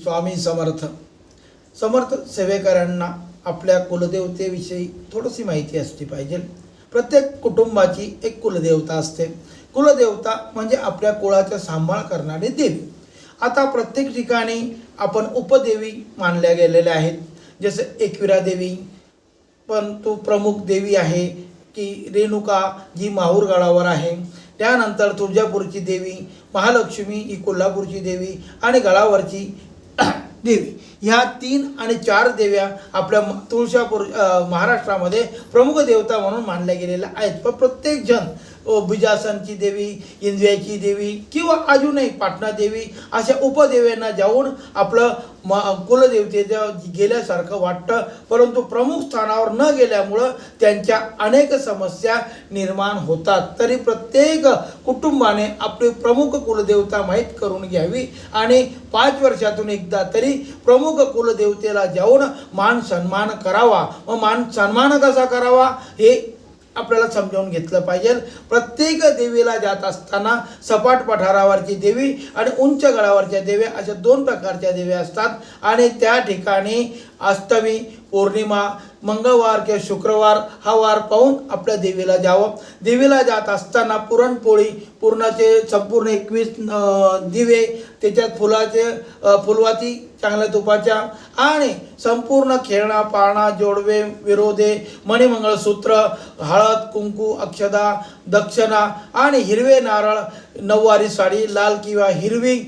स्वामी समर्थ. समर्थ सेवेकरांना आपल्या कुलदेवतेविषयी थोडीशी माहिती असली पाहिजे. प्रत्येक कुटुंबाची एक कुलदेवता असते. कुलदेवता म्हणजे आपल्या कुळाचा सांभाळ करणारी देवी. आता प्रत्येक ठिकाणी आपण उपदेवी मानल्या गेलेल्या आहेत. जसे एकविरा देवी पण तो प्रमुख देवी आहे, की रेणुका जी माहूरगडावर आहे. त्यानंतर तुळजापूरची देवी, महालक्ष्मी ही कोल्हापूरची देवी आणि गडावरची देवी. ह्या 3 आणि 4 देव्या आपल्या तुळजापूर महाराष्ट्रामध्ये प्रमुख देवता म्हणून मानल्या गेलेल्या आहेत. पण प्रत्येक जण बिजासनची देवी, इंद्रियाची देवी किंवा अजूनही पाटणा देवी अशा उपदेव्यांना जाऊन आपलं कुलदेवतेचं गेल्यासारखं वाटतं. परंतु प्रमुख स्थानावर न गेल्यामुळं त्यांच्या अनेक समस्या निर्माण होतात. तरी प्रत्येक कुटुंबाने आपली प्रमुख कुलदेवता माहीत करून घ्यावी आणि 5 वर्षातून एकदा तरी प्रमुख कुलदेवतेला जाऊन मान सन्मान करावा. व मान सन्मान कसा करावा हे आपल्याला समजावून घेतलं पाहिजे. प्रत्येक देवीला जात असताना सपाट पठारावरची देवी आणि उंच गडावरच्या देव्या अशा 2 प्रकारच्या देव्या असतात. आणि त्या ठिकाणी अष्टमी, पौर्णिमा, मंगळवार किंवा शुक्रवार हा वार पाहून आपल्या देवीला जावं. देवीला जात असताना पुरणपोळी, पूर्णाचे संपूर्ण 21 दिवे, त्याच्यात फुलवाती चांगल्या तुपाच्या आणि संपूर्ण खेळणा, पाळणा, जोडवे, विरोधे, मणिमंगळसूत्र, हळद, कुंकू, अक्षदा, दक्षिणा आणि हिरवे नारळ, 9वारी साडी, लाल किंवा हिरवी,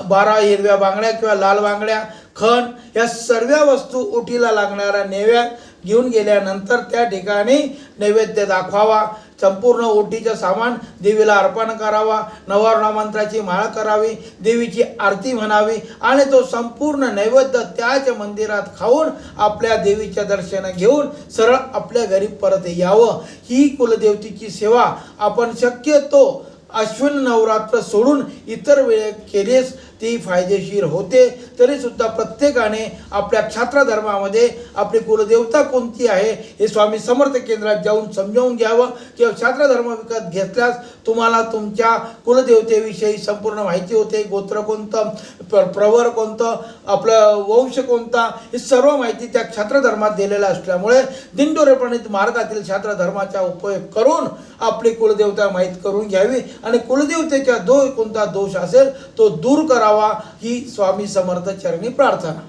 12 हिरव्या बांगड्या किंवा लाल बांगड्या, खण या सर्व वस्तू ओटीला लागणाऱ्या नेव्या घेऊन गेल्यानंतर त्या ठिकाणी नैवेद्य दाखवावा. संपूर्ण ओटीचं सामान देवीला अर्पण करावा. नवरत्न मंत्राची माळ करावी, देवीची आरती म्हणावी आणि तो संपूर्ण नैवेद्य त्याच मंदिरात खाऊन आपल्या देवीच्या दर्शन घेऊन सरळ आपल्या घरी परत यावं. ही कुलदेवतेची सेवा आपण शक्यतो अश्विन नवरात्र सोडून इतर वेळे केलीस ती फायदेशीर होते. तरीसुद्धा प्रत्येकाने आपल्या क्षात्र धर्मामध्ये आपली कुलदेवता कोणती आहे हे स्वामी समर्थ केंद्रात जाऊन समजावून घ्यावं. किंवा क्षात्र धर्म विकत घेतल्यास तुम्हाला तुमच्या कुलदेवतेविषयी संपूर्ण माहिती होते. गोत्र कोणतं, प्रवर कोणतं, आपलं वंश कोणता, ही सर्व माहिती त्या क्षात्र धर्मात दिलेल्या असल्यामुळे दिंडोरेपणित मार्गातील क्षात्र धर्माचा उपयोग करून आपली कुलदेवता माहीत करून घ्यावी आणि कुलदेवतेचा कोणता दोष असेल तो दूर करावा ही स्वामी समर्थ चरणी प्रार्थना.